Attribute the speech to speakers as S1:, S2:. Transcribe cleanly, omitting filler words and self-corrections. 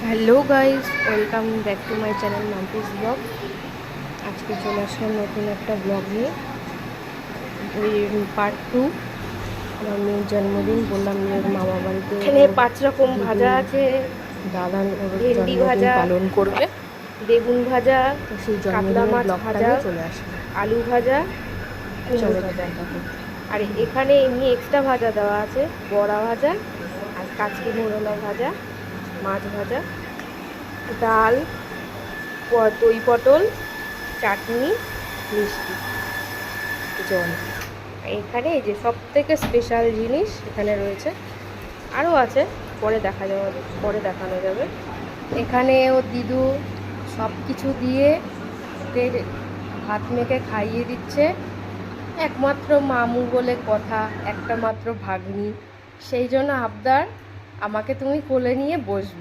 S1: Hello guys, welcome back to my channel Mampi's blog. আজকে চলে আসলাম নতুন একটা ব্লগ নিয়ে। ওই পার্ট 2। আমার মেয়ের জন্মদিন, বললাম মেয়ের মামা বাড়িতে এখানে 5 রকম ভাজা আছে। দাদা ওর
S2: ভেন্ডি
S1: জন্মদিন
S2: ভাজা,
S1: পালন করবে,
S2: বেগুন ভাজা,
S1: তো সেই
S2: কাতলা
S1: জন্মদিনের
S2: মাছ
S1: ব্লগটা
S2: ভাজা,
S1: নিয়ে চলে আসলাম।
S2: আলু ভাজা, কুমড়ো
S1: চলো
S2: ভাজা।
S1: দেখতে থাকো।
S2: আর এখানে এমনি এক্সট্রা ভাজা দেওয়া আছে, বড়া ভাজা আর কাচকি মোরলা ভাজা, মাছ ভাজা, ডাল, দই পটল, চাটনি, মিষ্টি, জল। এখানে এই যে সব থেকে স্পেশাল জিনিস এখানে রয়েছে, আরও আছে, পরে দেখানো যাবে। এখানে ও দিদু সব কিছু দিয়ে ওকে ভাত মেখে খাইয়ে দিচ্ছে। একমাত্র মামু বলে কথা, একটা মাত্র ভাগ্নি, সেই জন্য আবদার আমাকে তুমি কোলে নিয়ে বসবে।